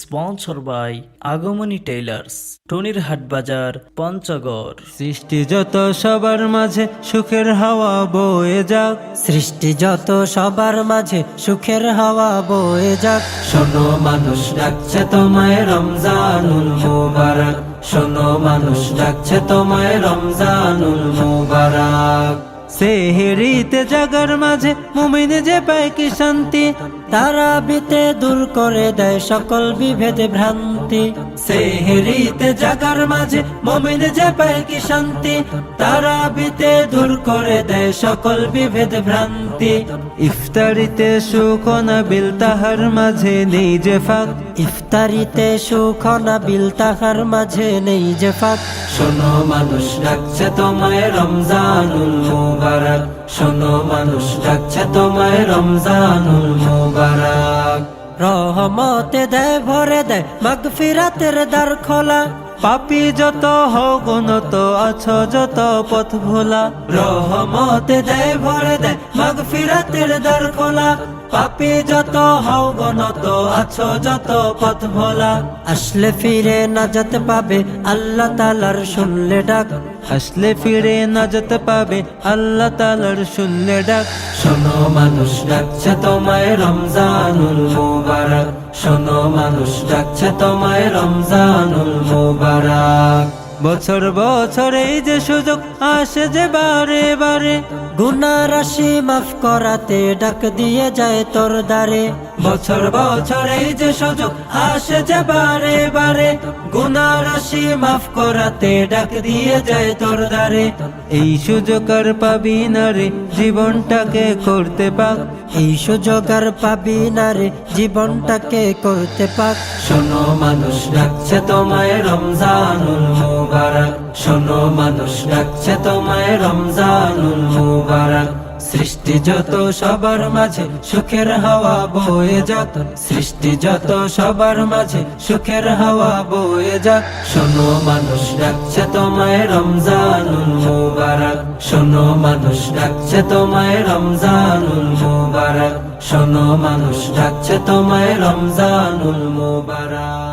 Sponsor by Agamani tailors, টনির হাট বাজার, পঞ্চগড়। সৃষ্টি যত সবার মাঝে সুখের হাওয়া বয়ে যাক, সৃষ্টি যত সবার মাঝে সুখের হাওয়া বয়ে যাক। শোনো মানুষ ডাকছে তোমায় রমজানুল মুবারক, শোনো মানুষ ডাকছে তোমায় রমজানুল মুবারক। সেহরিতে জাগার মাঝে মুমিন যে পায় কি শান্তি, তারাবিতে দূর করে দেয় সকল বিভেদ ভ্রান্তি। সেহরিতে জাগার মাঝে মুমিন যে পায় কি শান্তি, তারাবিতে দূর করে দেয় সকল বিভেদ ভ্রান্তি। ইফতারিতে সুখ নাবিল তাহার মাঝে নেই যে ফাঁক, ইফতারিতে সুখ নাবিল তাহার মাঝে নেই যে ফাঁক। শোনো মানুষ ডাকছে তোমায় রমজানুল মুবারক, শোনো মানুষ ডাকছে তোমায় রমজানুল মুবারক। রহমতে দেয় ভরে দেয় মাগফিরাতের দ্বার খোলা, পাপী যত হও গুণত আছো যত পথ ভোলা। রহমতে দেয় ভরে দেয় মাগফিরাতের দ্বার খোলা, পাপী যত হও গুণত আছো যত পথ ভোলা। আসলে ফিরে নাজাত পাবে আল্লাহ তাআলার শুনলে ডাক, আসলে ফিরে নাজাত পাবে আল্লাহ তাআলার শুনলে ডাক। শোনো মানুষ ডাকছে তোমায় রমজানুল মুবারক, শোনো মানুষ ডাকছে তোমায় রমজানুল মুবারক। বছর বছর এই যে সুযোগ আসে যে বারে বারে, গুনাহ রাশি মাফ করাতে ডাক দিয়ে যায় তোর দ্বারে। বছর বছর এই যে সুযোগ আসে যে বারে বারে, গুনাহ রাশি মাফ করাতে ডাক দিয়ে যায় তোর দ্বারে। এই সুযোগ আর পাবি না রে জীবনটাকে করতে পাক, এই সুযোগ আর পাবি না রে জীবনটাকে করতে পাক। শোনো মানুষ ডাকছে তোমায় রমজানুল মুবারক, শোনো মানুষ ডাকছে তোমায় রমজানুল মুবারক। সৃষ্টি যত সবার মাঝে সুখের হাওয়া বয়ে যাক, সৃষ্টি যত সবার মাঝে সুখের হাওয়া বয়ে যাক। শোনো মানুষ ডাকছে তোমায় রমজানুল মুবারক, শোনো মানুষ ডাকছে তোমায় রমজানুল মুবারক, শোনো মানুষ ডাকছে তোমায় রমজানুল মুবারক।